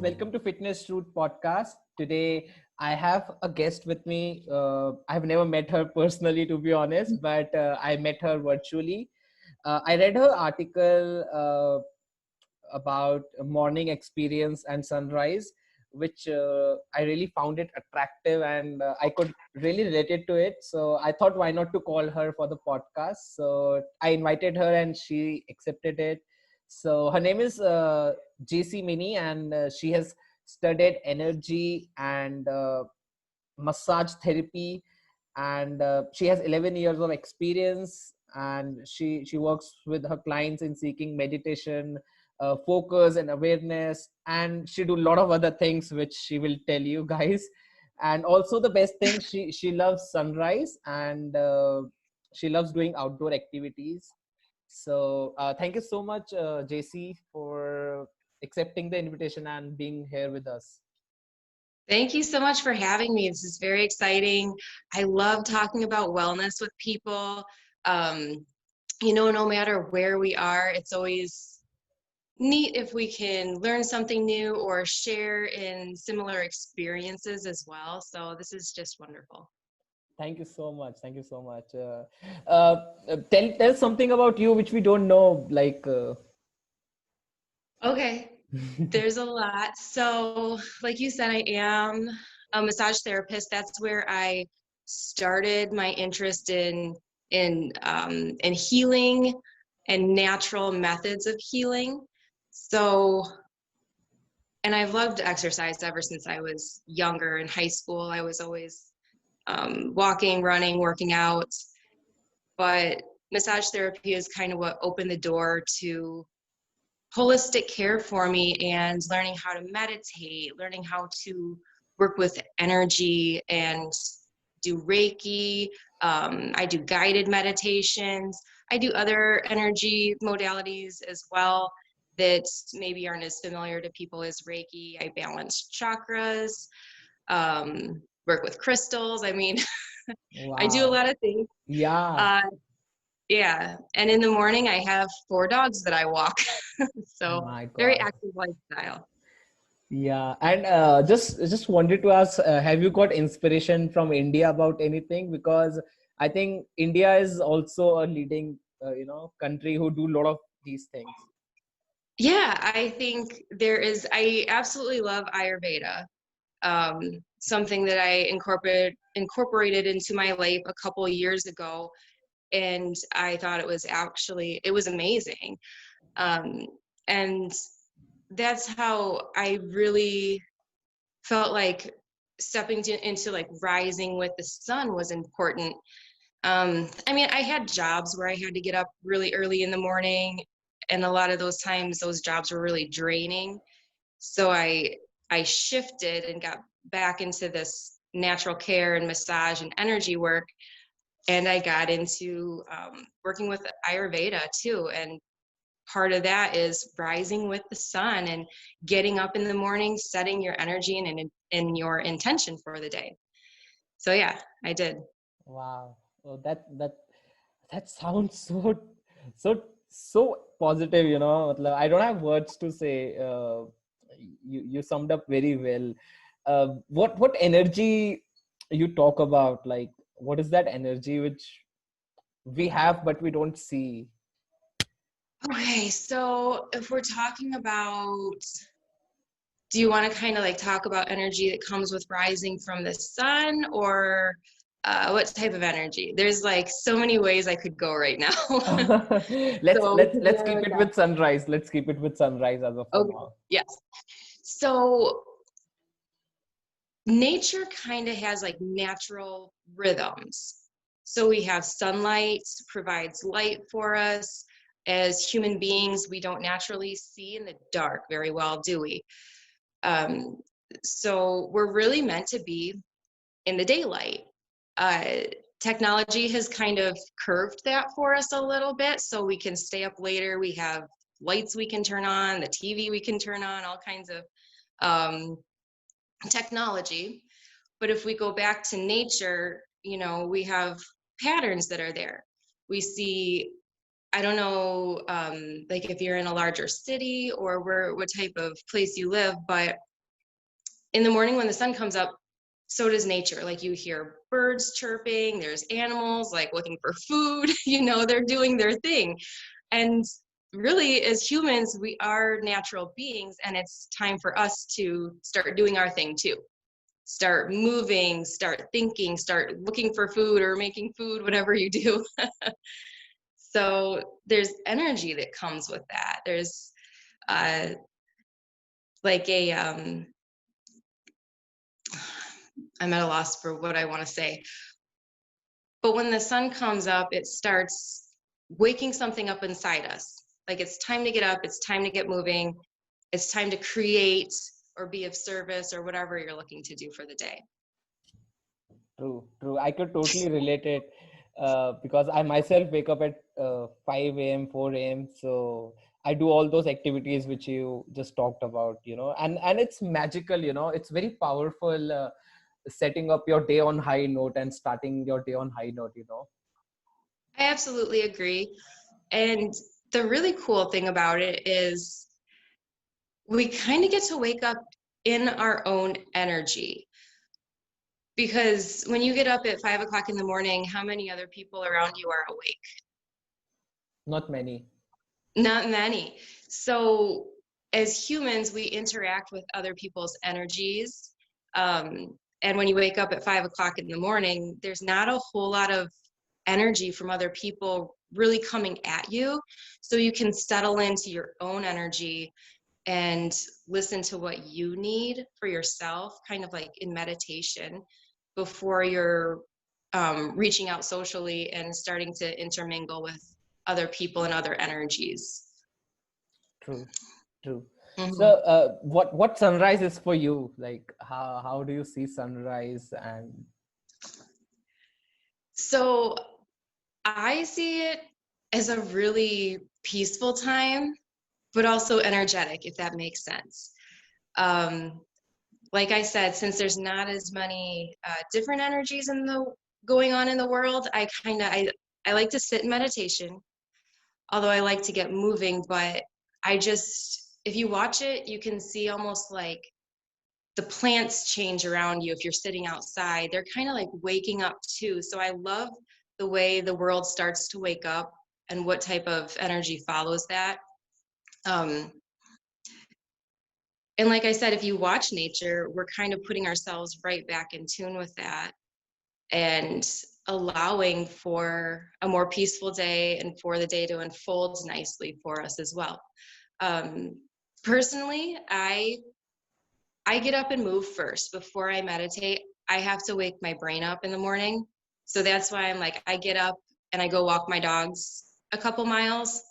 welcome to Fitness Root Podcast. Today, I have a guest with me. I've never met her personally, to be honest, but I met her virtually. I read her article about morning experience and sunrise, which I really found it attractive and I could really relate it to it. So I thought, why not to call her for the podcast? So I invited her and she accepted it. So her name is Jessi Mini, and she has studied energy and massage therapy, and she has 11 years of experience, and she works with her clients in seeking meditation, focus and awareness, and she do a lot of other things which she will tell you guys. And also the best thing, she loves sunrise, and she loves doing outdoor activities. So thank you so much, JC, for accepting the invitation and being here with us. Thank you so much for having me. This is very exciting. I love talking about wellness with people. No matter where we are, it's always neat if we can learn something new or share in similar experiences as well. So this is just wonderful. Thank you so much. Thank you so much. Tell something about you which we don't know. Okay, there's a lot. So, like you said, I am a massage therapist. That's where I started my interest in healing and natural methods of healing. So, and I've loved exercise ever since I was younger. In high school, I was always walking, running, working out. But massage therapy is kind of what opened the door to holistic care for me, and learning how to meditate, learning how to work with energy and do Reiki. I do guided meditations. I do other energy modalities as well that maybe aren't as familiar to people as Reiki. I balance chakras, work with crystals. I mean, I do a Wow. lot of things. Yeah. Yeah, and in the morning I have 4 dogs that I walk. So My very God. active lifestyle. Yeah. And just wanted to ask, have you got inspiration from India about anything? Because I think India is also a leading, country who do a lot of these things. Yeah, I think I absolutely love Ayurveda. Something that I incorporated into my life a couple of years ago, and I thought it was amazing. And that's how I really felt like stepping into like rising with the sun was important. I mean, I had jobs where I had to get up really early in the morning, and a lot of those times those jobs were really draining. So I shifted and got back into this natural care and massage and energy work, and I got into working with Ayurveda too. And part of that is rising with the sun and getting up in the morning, setting your energy and your intention for the day. So yeah, I did. Wow. Oh, that sounds so positive, matlab, I don't have words to say. You summed up very well. What energy you talk about? Like, what is that energy which we have but we don't see? Okay, so if we're talking about, do you want to kind of like talk about energy that comes with rising from the sun, or what type of energy? There's like so many ways I could go right now. let's So let's to let's narrow keep it it down. with sunrise. Let's keep it with sunrise as of for Okay, now. yes. So nature kind of has like natural rhythms. So we have sunlight provides light for us. As human beings, we don't naturally see in the dark very well, do we? Um, so we're really meant to be in the daylight. Uh, Technology has kind of curved that for us a little bit, so we can stay up later. We have lights we can turn on, the TV we can turn on, all kinds of um, technology. But if we go back to nature, we have patterns that are there. We see, I don't know, like if you're in a larger city or what type of place you live, but in the morning when the sun comes up, so does nature. Like you hear birds chirping, there's animals like looking for food, they're doing their thing. And really, as humans, we are natural beings, and it's time for us to start doing our thing too. Start moving, start thinking, start looking for food or making food, whatever you do. So there's energy that comes with that. There's like I'm at a loss for what I want to say. But when the sun comes up, it starts waking something up inside us. Like it's time to get up, it's time to get moving, it's time to create or be of service or whatever you're looking to do for the day. True, true. I could totally relate it because I myself wake up at 5 a.m., 4 a.m. So I do all those activities which you just talked about, and it's magical, it's very powerful setting up your day on high note and starting your day on high note. I absolutely agree. And the really cool thing about it is we kind of get to wake up in our own energy. Because when you get up at 5 o'clock in the morning, how many other people around you are awake? Not many. Not many. So as humans, we interact with other people's energies. And when you wake up at 5 o'clock in the morning, there's not a whole lot of energy from other people really coming at you. So you can settle into your own energy and listen to what you need for yourself, kind of like in meditation, before you're reaching out socially and starting to intermingle with other people and other energies. True, true. So, Mm-hmm. what sunrise is for you? Like, how do you see sunrise? And So I see it as a really peaceful time, but also energetic, if that makes sense. Um, like I said, since there's not as many different energies in the going on in the world, I like to sit in meditation, although I like to get moving. But if you watch it, you can see almost like the plants change around you. If you're sitting outside, they're kind of like waking up too. So I love the way the world starts to wake up and what type of energy follows that. Um, and like I said, if you watch nature, we're kind of putting ourselves right back in tune with that and allowing for a more peaceful day and for the day to unfold nicely for us as well. Um, Personally, I get up and move first before I meditate. I have to wake my brain up in the morning. So that's why I'm like, I get up and I go walk my dogs a couple miles,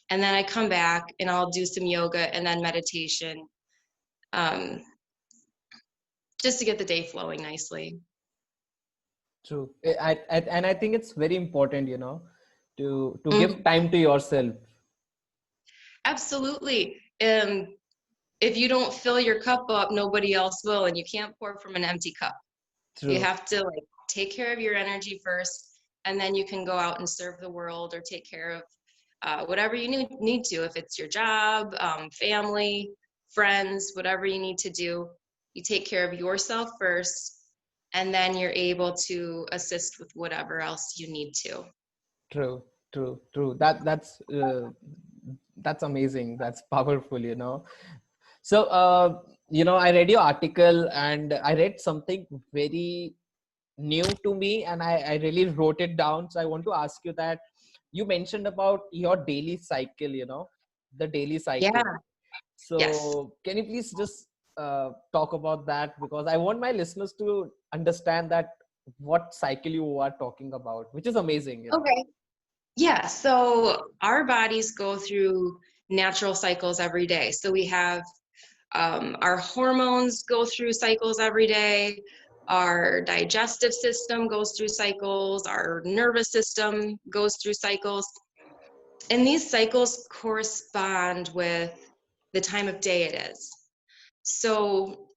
and then I come back and I'll do some yoga and then meditation, um, just to get the day flowing nicely. true. And I think it's very important, to give Mhm. time to yourself. Absolutely. If you don't fill your cup up, nobody else will, and you can't pour from an empty cup. You True. have to like take care of your energy first, and then you can go out and serve the world or take care of whatever you need to. If it's your job, family, friends, whatever you need to do, you take care of yourself first, and then you're able to assist with whatever else you need to. True, true, true. That's amazing. That's powerful, So, I read your article and I read something very new to me, and I really wrote it down. So I want to ask you that you mentioned about your daily cycle, the daily Yeah. cycle. Yes. So can you please just talk about that? Because I want my listeners to understand that what cycle you are talking about, which is amazing. Okay. Yeah, so our bodies go through natural cycles every day. So we have our hormones go through cycles every day. Our digestive system goes through cycles. Our nervous system goes through cycles. And these cycles correspond with the time of day it is. So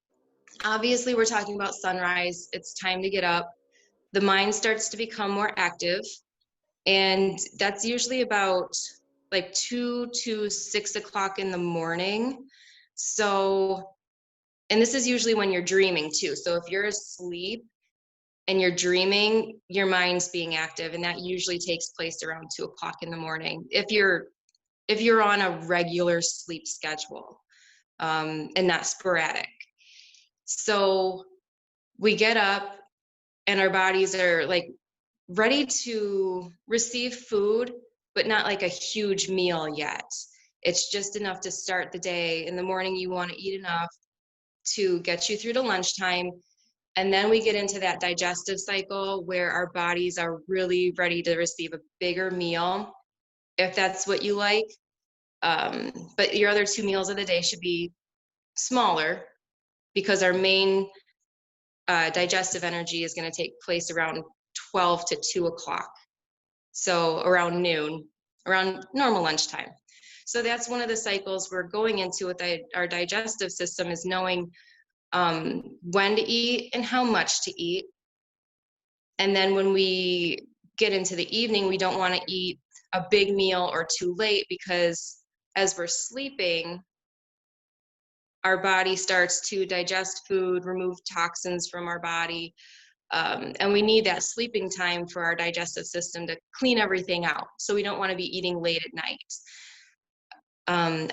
obviously, we're talking about sunrise. It's time to get up. The mind starts to become more active. And that's usually about like 2 to 6 o'clock in the morning. So And this is usually when you're dreaming too. So if you're asleep and you're dreaming, your mind's being active, and that usually takes place around 2 o'clock in the morning. If you're on a regular sleep schedule, and not sporadic. So we get up and our bodies are like ready to receive food, but not like a huge meal yet. It's just enough to start the day. In the morning, you want to eat enough to get you through to lunchtime. And then we get into that digestive cycle where our bodies are really ready to receive a bigger meal, if that's what you like. But your other 2 meals of the day should be smaller, because our main digestive energy is going to take place around 12 to 2 o'clock. So around noon, around normal lunchtime. So that's one of the cycles we're going into with our digestive system, is knowing when to eat and how much to eat. And then when we get into the evening, we don't want to eat a big meal or too late, because as we're sleeping, our body starts to digest food, remove toxins from our body. And we need that sleeping time for our digestive system to clean everything out. So we don't want to be eating late at night.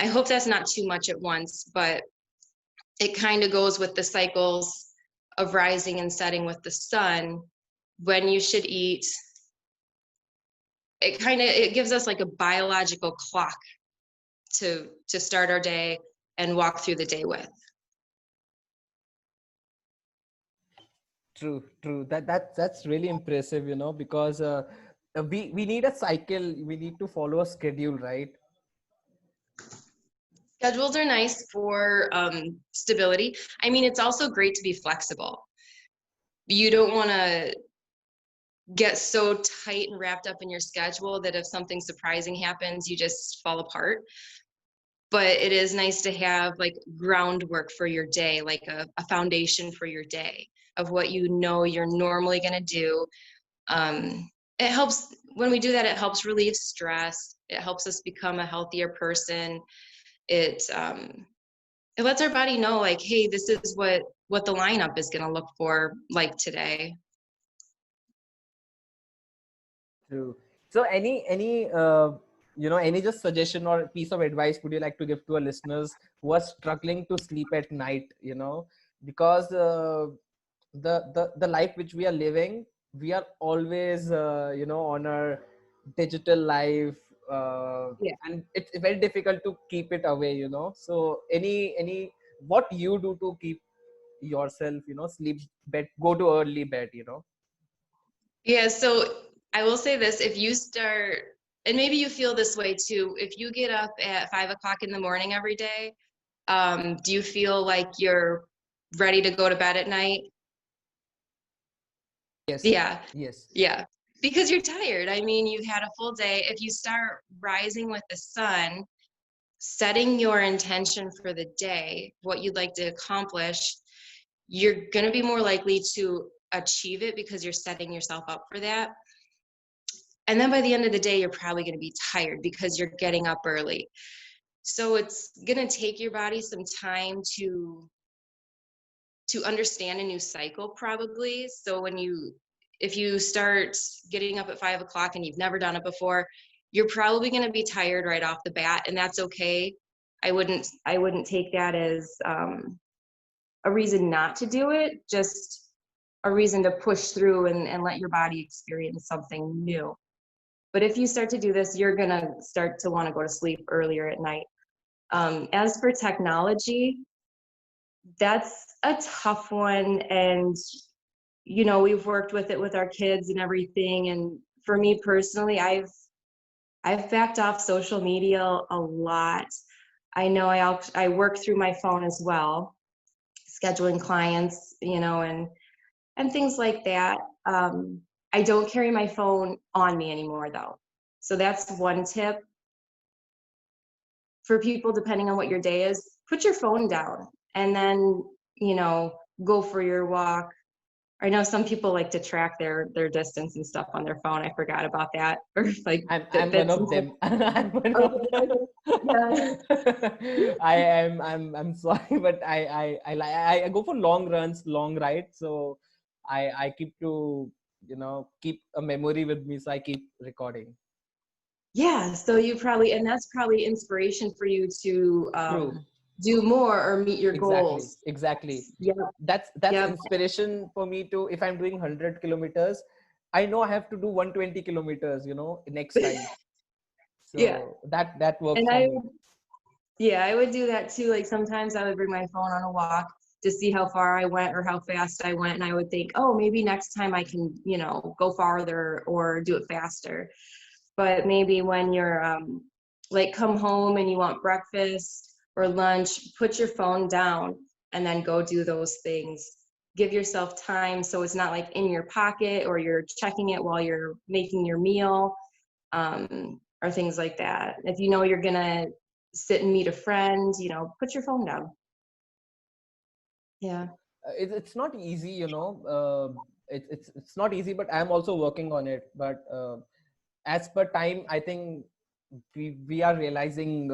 I hope that's not too much at once, but it kind of goes with the cycles of rising and setting with the sun, when you should eat. It gives us like a biological clock to start our day and walk through the day with. True. That's really impressive, because we need a cycle. We need to follow a schedule, right? Schedules are nice for stability. I mean, it's also great to be flexible. You don't want to get so tight and wrapped up in your schedule that if something surprising happens, you just fall apart. But it is nice to have like groundwork for your day, like a foundation for your day of what you know you're normally going to do. It helps when we do that. It helps relieve stress. It helps us become a healthier person. It lets our body know, like, hey, this is what the lineup is going to look for like today. True. So any just suggestion or piece of advice would you like to give to our listeners who are struggling to sleep at night? Because the life which we are living, we are always on our digital life, Yeah. and it's very difficult to keep it away. So any what you do to keep yourself, sleep bed, go to early bed. Yeah, so I will say this, if you start, and maybe you feel this way too, if you get up at 5 o'clock in the morning every day, do you feel like you're ready to go to bed at night? Yes. Yeah, Yes. yeah, because you're tired. I mean, you've had a full day. If you start rising with the sun, setting your intention for the day, what you'd like to accomplish, you're going to be more likely to achieve it because you're setting yourself up for that. And then by the end of the day, you're probably going to be tired because you're getting up early. So it's going to take your body some time to understand a new cycle, probably. So if you start getting up at 5 o'clock and you've never done it before, you're probably going to be tired right off the bat, and that's okay. I wouldn't take that as a reason not to do it, just a reason to push through and let your body experience something new. But if you start to do this, you're going to start to want to go to sleep earlier at night. As for technology, that's a tough one. And, we've worked with it with our kids and everything. And for me personally, I've backed off social media a lot. I know I work through my phone as well, scheduling clients, and things like that. I don't carry my phone on me anymore, though. So that's one tip for people, depending on what your day is. Put your phone down and then, go for your walk. I know some people like to track their distance and stuff on their phone. I forgot about that. Or like I'm one Fitbits and of stuff. them. I'm one Oh, of them. yeah. I'm sorry, but I go for long runs, long rides. So I keep to, keep a memory with me. So I keep recording. Yeah. So you probably, and that's probably inspiration for you to True. do more or meet your Exactly. goals. Exactly. Yep. That's Yep. inspiration for me to, if I'm doing 100 kilometers, I know I have to do 120 kilometers, next time. Yeah. So that works And for me. yeah, I would do that too. Like sometimes I would bring my phone on a walk to see how far I went or how fast I went. And I would think, oh, maybe next time I can, go farther or do it faster. But maybe when you're like come home and you want breakfast or lunch, put your phone down and then go do those things. Give yourself time so it's not like in your pocket or you're checking it while you're making your meal, or things like that. If you know you're gonna sit and meet a friend, put your phone down. Yeah. It's not easy, it's not easy, but I'm also working on it. But as per time, I think we are realizing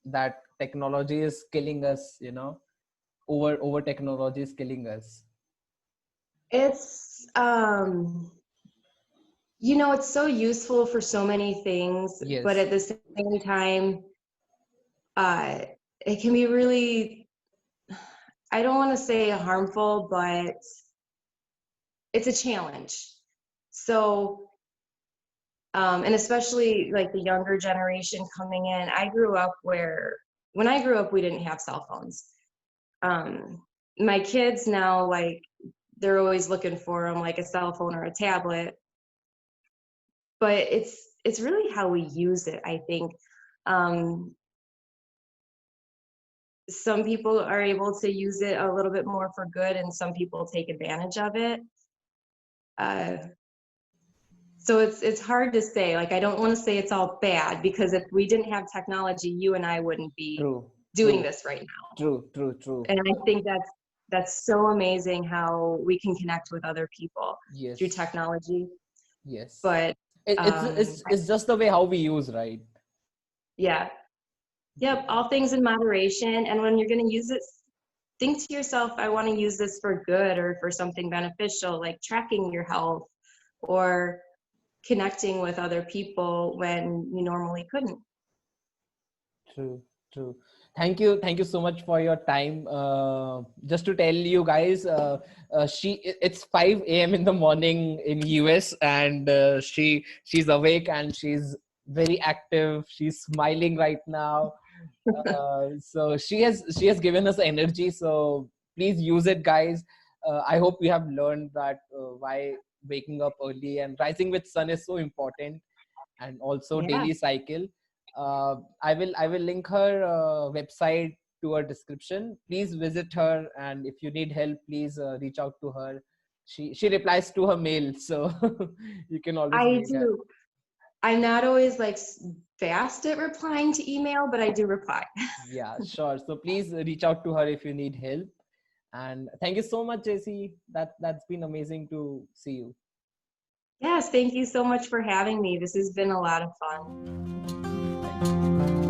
that technology is killing us, over technology is killing us. It's it's so useful for so many things, but Yes. at the same time, uh it can be really, I don't want to say harmful, but it's a challenge. So and especially like the younger generation coming in. When I grew up, we didn't have cell phones. My kids now, like, they're always looking for them, like a cell phone or a tablet. But it's really how we use it, I think. Um, some people are able to use it a little bit more for good, and some people take advantage of it. Uh, so it's hard to say. Like, I don't want to say it's all bad, because if we didn't have technology, you and I wouldn't be True. doing True. this right now. True. True. True. And I think that's so amazing how we can connect with other people through Yes. technology. Yes. But It's just the way how we use, right? yeah, yep, all things in moderation. And when you're going to use it, think to yourself, I want to use this for good or for something beneficial, like tracking your health or connecting with other people when you normally couldn't. True, true. Thank you so much for your time. Just to tell you guys, it's 5 a.m. in the morning in US, and she's awake and she's very active. She's smiling right now. So she has given us energy. So please use it, guys. I hope you have learned that why waking up early and rising with sun is so important, and also Yeah, daily cycle. I will link her website to her description. Please visit her, and if you need help, please reach out to her. She replies to her mail, so you can always I mail her. do. I'm not always like fast at replying to email, but I do reply. Yeah, sure. So please reach out to her if you need help. And thank you so much, Jessi. That's been amazing to see you. Yes, thank you so much for having me. This has been a lot of fun. Thank you.